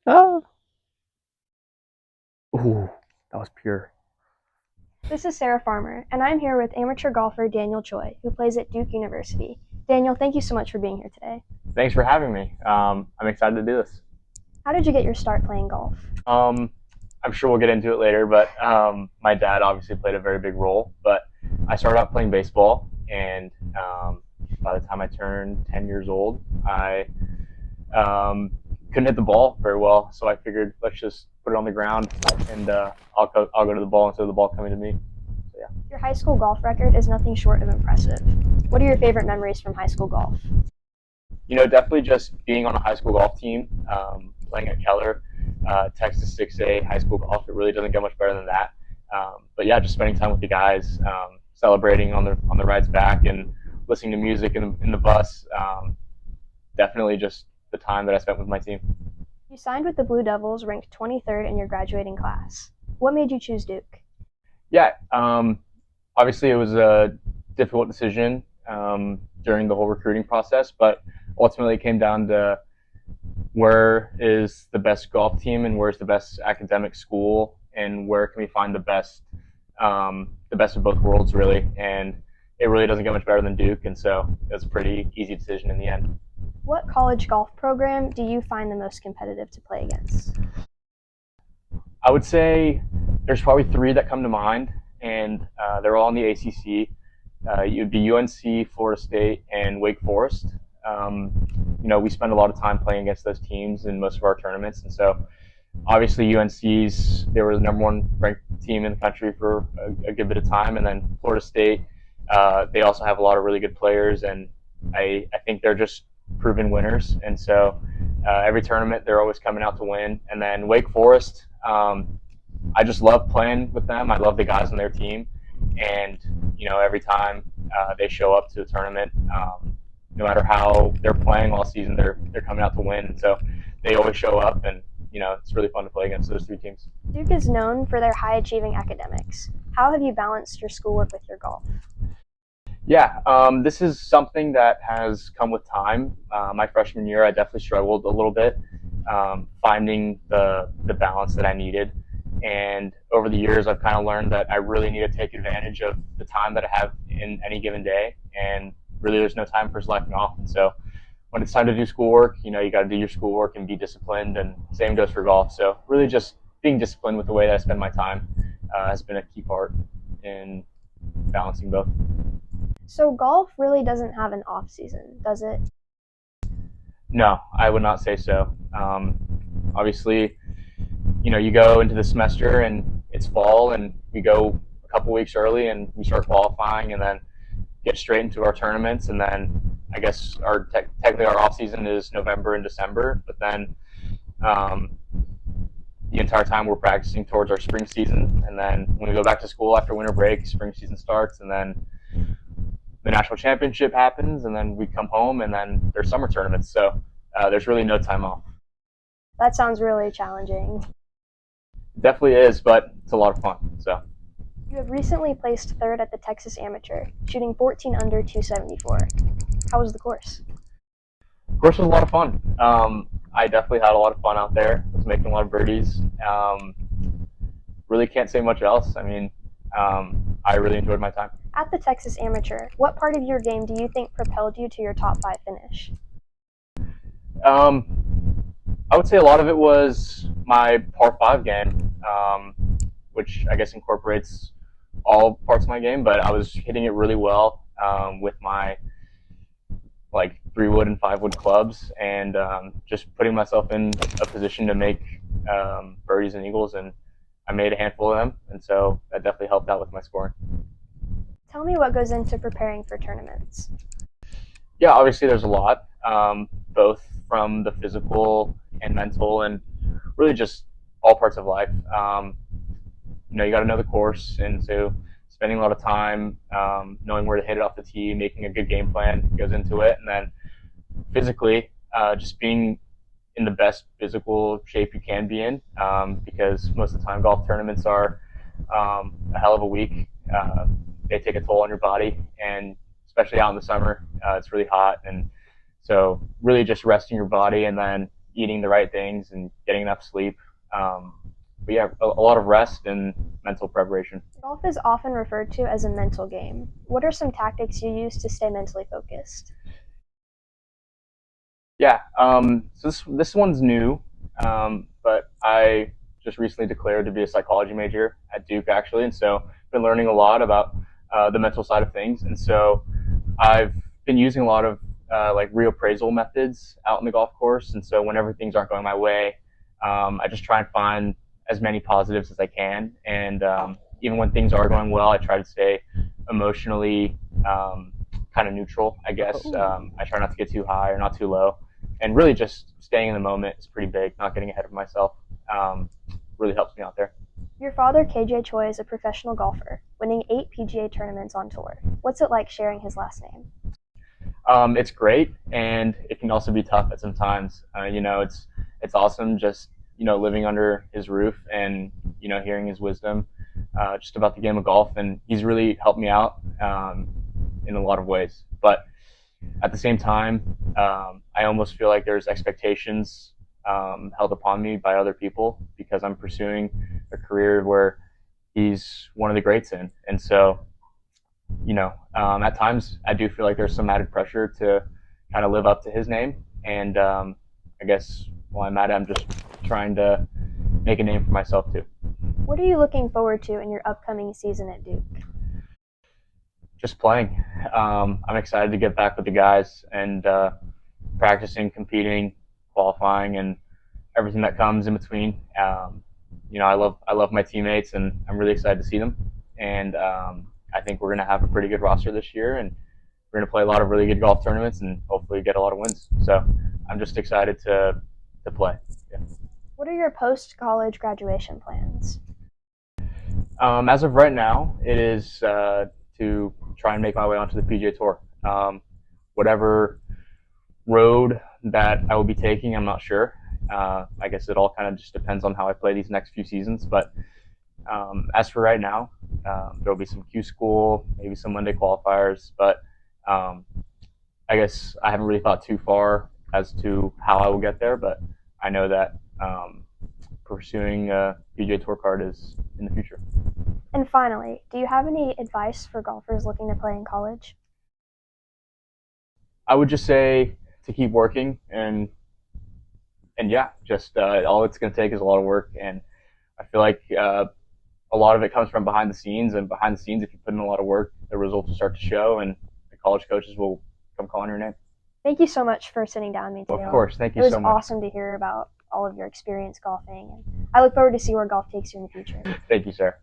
Ah. Ooh, that was pure. This is Sarah Farmer, and I'm here with amateur golfer Daniel Choi, who plays at Duke University. Daniel, thank you so much for being here today. Thanks for having me. I'm excited to do this. How did you get your start playing golf? Um, I'm sure we'll get into it later, but my dad obviously played a very big role. But I started out playing baseball, and by the time I turned 10 years old, I couldn't hit the ball very well. So I figured let's just put it on the ground, and I'll go to the ball instead of the ball coming to me. So yeah. Your high school golf record is nothing short of impressive. What are your favorite memories from high school golf? Definitely just being on a high school golf team, playing at Keller, Texas 6A high school golf. It really doesn't get much better than that. But yeah, just spending time with the guys, celebrating on the rides back, and listening to music in the bus. Definitely just the time that I spent with my team. You signed with the Blue Devils, ranked 23rd in your graduating class. What made you choose Duke? Yeah, obviously it was a difficult decision during the whole recruiting process, but ultimately it came down to where is the best golf team and where's the best academic school and where can we find the best of both worlds really. And it really doesn't get much better than Duke, and so it was a pretty easy decision in the end. What college golf program do you find the most competitive to play against? I would say there's probably three that come to mind, and they're all in the ACC. You'd be UNC, Florida State, and Wake Forest. Um, we spend a lot of time playing against those teams in most of our tournaments, and so obviously UNC's they were the number one ranked team in the country for a good bit of time, and then Florida State they also have a lot of really good players, and I think they're just proven winners, and so every tournament they're always coming out to win. And then Wake Forest, I just love playing with them. I love the guys on their team, and every time they show up to the tournament, no matter how they're playing all season, they're coming out to win. And so they always show up, and it's really fun to play against those three teams. Duke is known for their high achieving academics. How have you balanced your schoolwork with your golf? Yeah, this is something that has come with time. My freshman year, I definitely struggled a little bit finding the balance that I needed. And over the years, I've kind of learned that I really need to take advantage of the time that I have in any given day. And really, there's no time for slacking off. And so when it's time to do schoolwork, you got to do your schoolwork and be disciplined. And same goes for golf. So really, just being disciplined with the way that I spend my time has been a key part in balancing both. So golf really doesn't have an off season, does it? No, I would not say so. Obviously, you go into the semester and it's fall, and we go a couple weeks early and we start qualifying, and then get straight into our tournaments. And then I guess technically our off season is November and December, but then um, the entire time we're practicing towards our spring season. And then when we go back to school after winter break, spring season starts, and then the national championship happens, and then we come home, and then there's summer tournaments. So there's really no time off. That sounds really challenging. It definitely is, but it's a lot of fun. So You have recently placed third at the Texas Amateur, shooting 14 under 274. How was the course? of course, it was a lot of fun. I definitely had a lot of fun out there. I was making a lot of birdies. Really can't say much else. I mean, I really enjoyed my time. At the Texas Amateur, what part of your game do you think propelled you to your top five finish? Um, I would say a lot of it was my par five game, which I guess incorporates all parts of my game. But I was hitting it really well with my like 3 wood and 5 wood clubs, and just putting myself in a position to make birdies and eagles, and I made a handful of them, and so that definitely helped out with my scoring. Tell me what goes into preparing for tournaments. Yeah, obviously there's a lot, both from the physical and mental, and really just all parts of life. You got to know the course, and so spending a lot of time knowing where to hit it off the tee, making a good game plan goes into it, and then physically, just being in the best physical shape you can be in, because most of the time golf tournaments are a hell of a week. They take a toll on your body, and especially out in the summer, it's really hot, and so really just resting your body, and then eating the right things and getting enough sleep. But yeah, a lot of rest and mental preparation. Golf is often referred to as a mental game. What are some tactics you use to stay mentally focused? Yeah, so this one's new, but I just recently declared to be a psychology major at Duke, actually, and so I've been learning a lot about the mental side of things, and so I've been using a lot of like reappraisal methods out in the golf course, and so whenever things aren't going my way, I just try and find as many positives as I can, and even when things are going well, I try to stay emotionally kind of neutral, I guess. I try not to get too high or not too low, and really just staying in the moment is pretty big. Not getting ahead of myself um, really helps me out there. Your father, KJ Choi, is a professional golfer, winning 8 PGA tournaments on tour. What's it like sharing his last name? It's great, and it can also be tough at some times. It's awesome just living under his roof and hearing his wisdom just about the game of golf, and he's really helped me out in a lot of ways. But at the same time, I almost feel like there's expectations held upon me by other people because I'm pursuing a career where he's one of the greats in, and so at times I do feel like there's some added pressure to kind of live up to his name. And I guess while I'm at it, I'm just trying to make a name for myself too. What are you looking forward to in your upcoming season at Duke? Just playing. I'm excited to get back with the guys and practicing, competing, qualifying, and everything that comes in between. I love my teammates, and I'm really excited to see them. And I think we're going to have a pretty good roster this year, and we're going to play a lot of really good golf tournaments and hopefully get a lot of wins. So I'm just excited to play. Yeah. What are your post college graduation plans? As of right now, it is to try and make my way onto the PGA Tour. Whatever road that I will be taking, I'm not sure. I guess it all kind of just depends on how I play these next few seasons. But as for right now, there will be some Q school, maybe some Monday qualifiers, but um, I guess I haven't really thought too far as to how I will get there. But I know that pursuing a PGA Tour card is in the future. And finally, do you have any advice for golfers looking to play in college? I would just say to keep working and yeah, just all it's going to take is a lot of work, and I feel like a lot of it comes from behind the scenes, and behind the scenes, if you put in a lot of work, the results will start to show, and the college coaches will come calling your name. Thank you so much for sitting down with me today. Of course, thank It you was so much. awesome to hear about all of your experience golfing, and I look forward to see where golf takes you in the future. Thank you, sir.